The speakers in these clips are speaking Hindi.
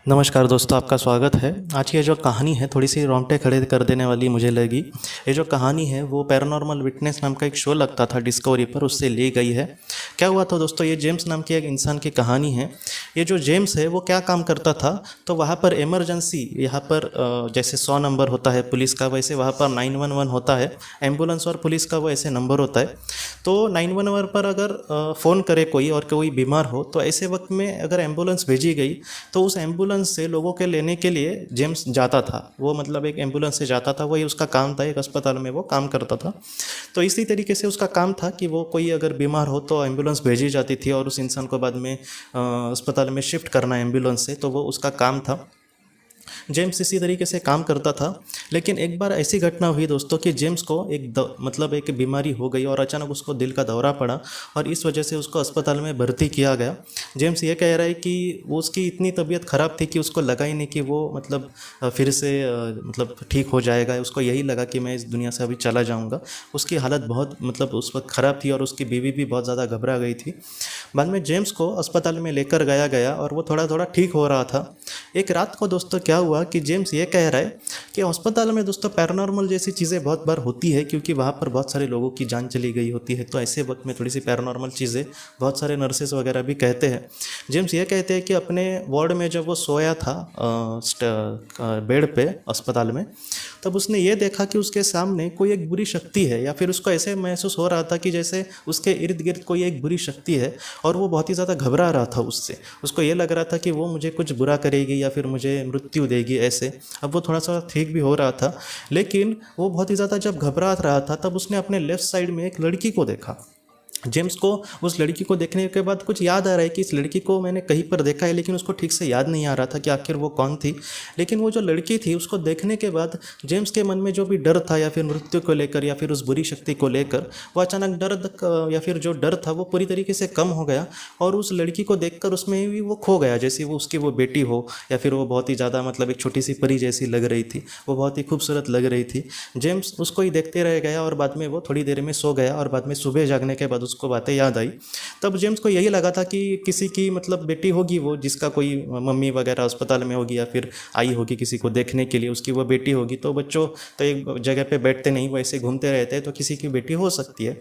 नमस्कार दोस्तों, आपका स्वागत है। आज की ये जो कहानी है थोड़ी सी रोंगटे खड़े कर देने वाली मुझे लगी। ये जो कहानी है वो पैरानॉर्मल विटनेस नाम का एक शो लगता था डिस्कवरी पर, उससे ली गई है। क्या हुआ था दोस्तों, ये जेम्स नाम के एक इंसान की कहानी है। ये जो जेम्स है वो क्या काम करता था, तो वहाँ पर इमरजेंसी, यहाँ पर जैसे 100 नंबर होता है पुलिस का, वैसे वहाँ पर 911 होता है। एम्बुलेंस और पुलिस का वो ऐसे नंबर होता है। तो 911 पर अगर फ़ोन करे कोई और कोई बीमार हो, तो ऐसे वक्त में अगर एम्बुलेंस भेजी गई तो उस एम्बुलेंस से लोगों के लेने के लिए जेम्स जाता था। वो मतलब एक एम्बुलेंस से जाता था, वही उसका काम था, एक अस्पताल में वो काम करता था। तो इसी तरीके से उसका काम था कि वो कोई अगर बीमार हो तो एम्बुलेंस भेजी जाती थी और उस इंसान को बाद में अस्पताल में शिफ्ट करना एम्बुलेंस से, तो वो उसका काम था। जेम्स इसी तरीके से काम करता था। लेकिन एक बार ऐसी घटना हुई दोस्तों कि जेम्स को मतलब एक बीमारी हो गई और अचानक उसको दिल का दौरा पड़ा और इस वजह से उसको अस्पताल में भर्ती किया गया। जेम्स ये कह रहा है कि वो उसकी इतनी तबीयत ख़राब थी कि उसको लगा ही नहीं कि वो मतलब फिर से मतलब ठीक हो जाएगा। उसको यही लगा कि मैं इस दुनिया से अभी चला जाऊंगा। उसकी हालत बहुत मतलब उस वक्त ख़राब थी और उसकी बीवी भी बहुत ज़्यादा घबरा गई थी। बाद में जेम्स को अस्पताल में लेकर गया गया और वो थोड़ा थोड़ा ठीक हो रहा था। एक रात को दोस्तों क्या हुआ कि जेम्स ये कह रहा है कि अस्पताल में दोस्तों पैरानॉर्मल जैसी चीज़ें बहुत बार होती है, क्योंकि वहाँ पर बहुत सारे लोगों की जान चली गई होती है। तो ऐसे वक्त में थोड़ी सी पैरानॉर्मल चीज़ें बहुत सारे नर्सेस वगैरह भी कहते हैं। जेम्स ये कहते हैं कि अपने वार्ड में जब वो सोया था बेड पे अस्पताल में, तब उसने ये देखा कि उसके सामने कोई एक बुरी शक्ति है, या फिर उसको ऐसे महसूस हो रहा था कि जैसे उसके इर्द गिर्द कोई एक बुरी शक्ति है और वो बहुत ही ज़्यादा घबरा रहा था उससे। उसको ये लग रहा था कि वो मुझे कुछ बुरा करेगी या फिर मुझे मृत्यु देगी ऐसे। अब वो थोड़ा सा ठीक भी हो रहा था, लेकिन वो बहुत ही ज़्यादा जब घबरा रहा था तब उसने अपने लेफ्ट साइड में एक लड़की को देखा। जेम्स को उस लड़की को देखने के बाद कुछ याद आ रहा है कि इस लड़की को मैंने कहीं पर देखा है, लेकिन उसको ठीक से याद नहीं आ रहा था कि आखिर वो कौन थी। लेकिन वो जो लड़की थी उसको देखने के बाद जेम्स के मन में जो भी डर था या फिर मृत्यु को लेकर या फिर उस बुरी शक्ति को लेकर, वो अचानक या फिर जो डर था वो पूरी तरीके से कम हो गया। और उस लड़की को देखकर उसमें भी वो खो गया, जैसे वो उसकी वो बेटी हो या फिर वो बहुत ही ज़्यादा मतलब एक छोटी सी परी जैसी लग रही थी। वो बहुत ही खूबसूरत लग रही थी। जेम्स उसको ही देखते रह गया और बाद में वो थोड़ी देर में सो गया और बाद में सुबह जागने के बाद उसको बातें याद आई। तब जेम्स को यही लगा था कि किसी की मतलब बेटी होगी वो, जिसका कोई मम्मी वगैरह अस्पताल में होगी या फिर आई होगी किसी को देखने के लिए, उसकी वो बेटी होगी। तो बच्चों तो एक जगह पे बैठते नहीं, वो ऐसे घूमते रहते हैं, तो किसी की बेटी हो सकती है।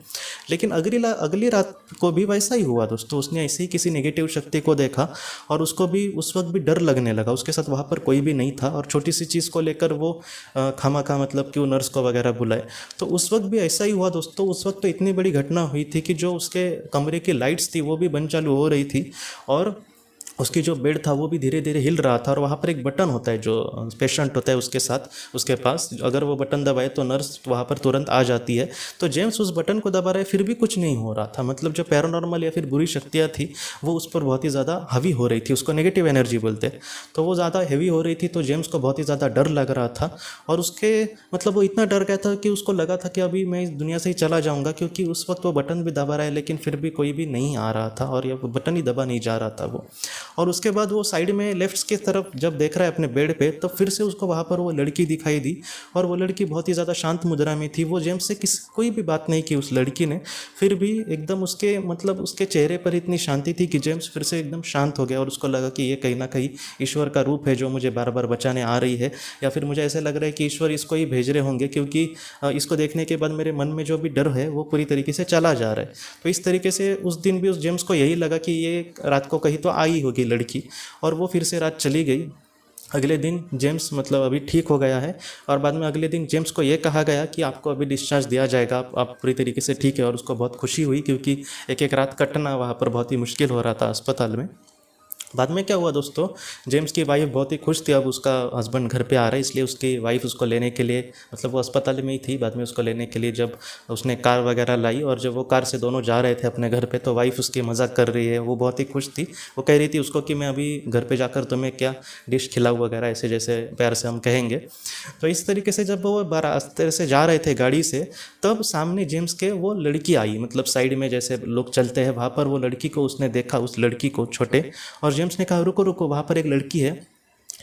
लेकिन अगली रात को भी वैसा ही हुआ दोस्तों। उसने ऐसे ही किसी नेगेटिव शक्ति को देखा और उसको भी उस वक्त भी डर लगने लगा। उसके साथ वहाँ पर कोई भी नहीं था और छोटी सी चीज़ को लेकर वो खामा खा मतलब क्यों नर्स को वगैरह बुलाए। तो उस वक्त भी ऐसा ही हुआ दोस्तों। उस वक्त तो इतनी बड़ी घटना हुई थी कि जो उसके कमरे की लाइट्स थी वो भी बंद चालू हो रही थी और उसकी जो बेड था वो भी धीरे धीरे हिल रहा था। और वहाँ पर एक बटन होता है, जो पेशेंट होता है उसके साथ उसके पास, अगर वो बटन दबाए तो नर्स वहाँ पर तुरंत आ जाती है। तो जेम्स उस बटन को दबा रहे, फिर भी कुछ नहीं हो रहा था। मतलब जो पैरानॉर्मल या फिर बुरी शक्तियाँ थी वो उस पर बहुत ही ज़्यादा हावी हो रही थी। उसको नेगेटिव एनर्जी बोलते हैं। तो वो ज़्यादा हैवी हो रही थी, तो जेम्स को बहुत ही ज़्यादा डर लग रहा था। और उसके मतलब वो इतना डर गया था कि उसको लगा था कि अभी मैं इस दुनिया से ही चला जाऊँगा, क्योंकि उस वक्त वो बटन भी दबा रहा है लेकिन फिर भी कोई भी नहीं आ रहा था और ये बटन ही दबा नहीं जा रहा था वो। और उसके बाद वो साइड में लेफ्ट की तरफ जब देख रहा है अपने बेड पे, तो फिर से उसको वहाँ पर वो लड़की दिखाई दी। और वो लड़की बहुत ही ज़्यादा शांत मुद्रा में थी। वो जेम्स से कोई भी बात नहीं की उस लड़की ने, फिर भी एकदम उसके मतलब उसके चेहरे पर इतनी शांति थी कि जेम्स फिर से एकदम शांत हो गया। और उसको लगा कि ये कहीं ना कहीं ईश्वर का रूप है जो मुझे बार बार बचाने आ रही है, या फिर मुझे ऐसे लग रहा है कि ईश्वर इसको ही भेज रहे होंगे, क्योंकि इसको देखने के बाद मेरे मन में जो भी डर है वो पूरी तरीके से चला जा रहा है। तो इस तरीके से उस दिन भी उस जेम्स को यही लगा कि ये रात को कहीं तो आई होगी लड़की, और वो फिर से रात चली गई। अगले दिन जेम्स मतलब अभी ठीक हो गया है। और बाद में अगले दिन जेम्स को ये कहा गया कि आपको अभी डिस्चार्ज दिया जाएगा, आप पूरी तरीके से ठीक है। और उसको बहुत खुशी हुई, क्योंकि एक एक रात कटना वहाँ पर बहुत ही मुश्किल हो रहा था अस्पताल में। बाद में क्या हुआ दोस्तों, जेम्स की वाइफ बहुत ही खुश थी। अब उसका हस्बैंड घर पे आ रहा है, इसलिए उसकी वाइफ उसको लेने के लिए, मतलब वो अस्पताल में ही थी, बाद में उसको लेने के लिए जब उसने कार वगैरह लाई और जब वो कार से दोनों जा रहे थे अपने घर पे, तो वाइफ उसकी मजाक कर रही है। वो बहुत ही खुश थी। वो कह रही थी उसको कि मैं अभी घर पे जाकर तुम्हें क्या डिश खिलाऊँ वगैरह, ऐसे जैसे प्यार से हम कहेंगे। तो इस तरीके से जब वो रास्ते से जा रहे थे गाड़ी से, तब सामने जेम्स के वो लड़की आई, मतलब साइड में जैसे लोग चलते हैं वहाँ पर वो लड़की को उसने देखा, उस लड़की को छोटे। और जेम्स ने कहा रुको रुको, वहाँ पर एक लड़की है,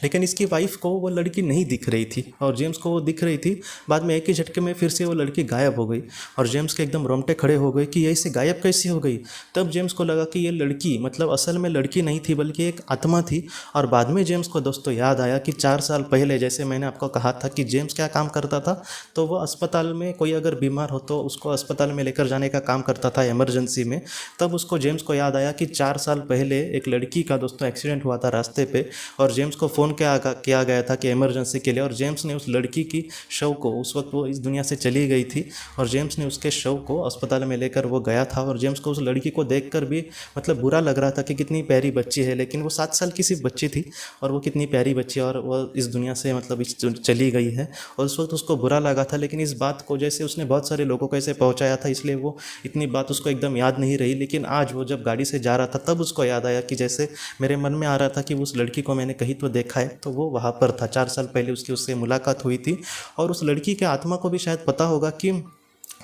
लेकिन इसकी वाइफ को वो लड़की नहीं दिख रही थी और जेम्स को वो दिख रही थी। बाद में एक ही झटके में फिर से वो लड़की गायब हो गई और जेम्स के एकदम रोंगटे खड़े हो गए कि ये ऐसे गायब कैसी हो गई। तब जेम्स को लगा कि ये लड़की मतलब असल में लड़की नहीं थी बल्कि एक आत्मा थी। और बाद में जेम्स को दोस्तों याद आया कि 4 साल पहले, जैसे मैंने आपको कहा था कि जेम्स क्या काम करता था, तो वो अस्पताल में कोई अगर बीमार हो तो उसको अस्पताल में लेकर जाने का काम करता था इमरजेंसी में। तब उसको जेम्स को याद आया कि 4 साल पहले एक लड़की का दोस्तों एक्सीडेंट हुआ था रास्ते पे और जेम्स को फ़ोन किया गया था कि इमरजेंसी के लिए। और जेम्स ने उस लड़की की शव को, उस वक्त वो इस दुनिया से चली गई थी, और जेम्स ने उसके शव को अस्पताल में लेकर वो गया था। और जेम्स को उस लड़की को देखकर भी मतलब बुरा लग रहा था कि कितनी प्यारी बच्ची है, लेकिन वो 7 साल की सिर्फ बच्ची थी और वो कितनी प्यारी बच्ची है और वो इस दुनिया से मतलब चली गई है। और उस वक्त उसको बुरा लगा था, लेकिन इस बात को जैसे उसने बहुत सारे लोगों को ऐसे पहुंचाया था इसलिए वो इतनी बात उसको एकदम याद नहीं रही। लेकिन आज वो जब गाड़ी से जा रहा था तब उसको याद आया कि जैसे मेरे मन में आ रहा था कि उस लड़की को मैंने कहीं तो देखा है, तो वो वहाँ पर था। 4 साल पहले उससे मुलाकात हुई थी। और उस लड़की के आत्मा को भी शायद पता होगा कि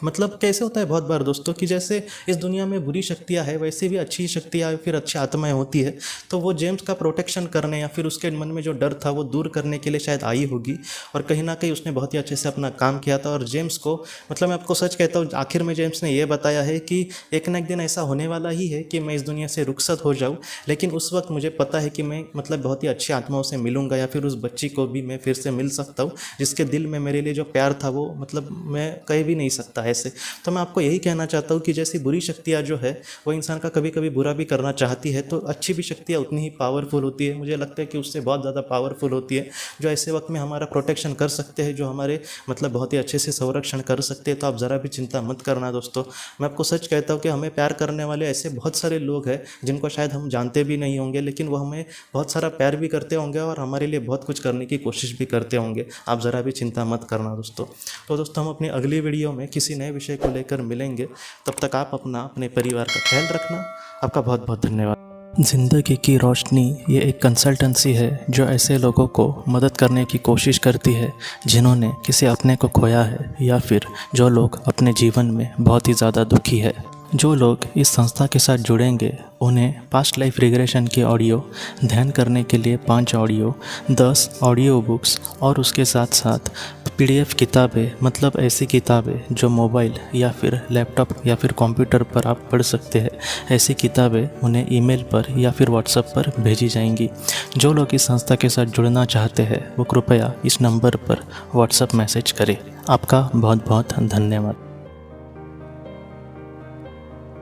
मतलब कैसे होता है बहुत बार दोस्तों कि जैसे इस दुनिया में बुरी शक्तियाँ हैं वैसे भी अच्छी शक्तियाँ या फिर अच्छी आत्माएं होती है। तो वो जेम्स का प्रोटेक्शन करने या फिर उसके मन में जो डर था वो दूर करने के लिए शायद आई होगी। और कहीं ना कहीं उसने बहुत ही अच्छे से अपना काम किया था। और जेम्स को मतलब मैं आपको सच कहता हूँ, आखिर में जेम्स ने ये बताया है कि एक ना एक दिन ऐसा होने वाला ही है कि मैं इस दुनिया से रुखसत हो जाऊँ, लेकिन उस वक्त मुझे पता है कि मैं मतलब बहुत ही अच्छी आत्माओं से मिलूंगा या फिर उस बच्ची को भी मैं फिर से मिल सकता हूँ जिसके दिल में मेरे लिए जो प्यार था वो मतलब मैं कह भी नहीं सकता ऐसे। तो मैं आपको यही कहना चाहता हूँ कि जैसी बुरी शक्तियाँ जो है वो इंसान का कभी कभी बुरा भी करना चाहती है, तो अच्छी भी शक्तियाँ उतनी ही पावरफुल होती है। मुझे लगता है कि उससे बहुत ज़्यादा पावरफुल होती है, जो ऐसे वक्त में हमारा प्रोटेक्शन कर सकते हैं, जो हमारे मतलब बहुत ही अच्छे से संरक्षण कर सकते हैं। तो आप ज़रा भी चिंता मत करना दोस्तों। मैं आपको सच कहता हूँ कि हमें प्यार करने वाले ऐसे बहुत सारे लोग हैं जिनको शायद हम जानते भी नहीं होंगे, लेकिन वो हमें बहुत सारा प्यार भी करते होंगे और हमारे लिए बहुत कुछ करने की कोशिश भी करते होंगे। आप ज़रा भी चिंता मत करना दोस्तों। तो दोस्तों हम अपनी अगली वीडियो में किसी नए विषय को लेकर मिलेंगे। तब तक आप अपने परिवार का ख्याल रखना। आपका बहुत बहुत धन्यवाद। ज़िंदगी की रोशनी ये एक कंसल्टेंसी है जो ऐसे लोगों को मदद करने की कोशिश करती है जिन्होंने किसी अपने को खोया है या फिर जो लोग अपने जीवन में बहुत ही ज़्यादा दुखी है। जो लोग इस संस्था के साथ जुड़ेंगे उन्हें पास्ट लाइफ रिग्रेशन की ऑडियो, ध्यान करने के लिए 5 ऑडियो, 10 ऑडियो बुक्स और उसके साथ साथ PDF किताबें, मतलब ऐसी किताबें जो मोबाइल या फिर लैपटॉप या फिर कंप्यूटर पर आप पढ़ सकते हैं, ऐसी किताबें उन्हें ईमेल पर या फिर व्हाट्सएप पर भेजी जाएंगी। जो लोग इस संस्था के साथ जुड़ना चाहते हैं वो कृपया इस नंबर पर व्हाट्सएप मैसेज करें। आपका बहुत बहुत धन्यवाद।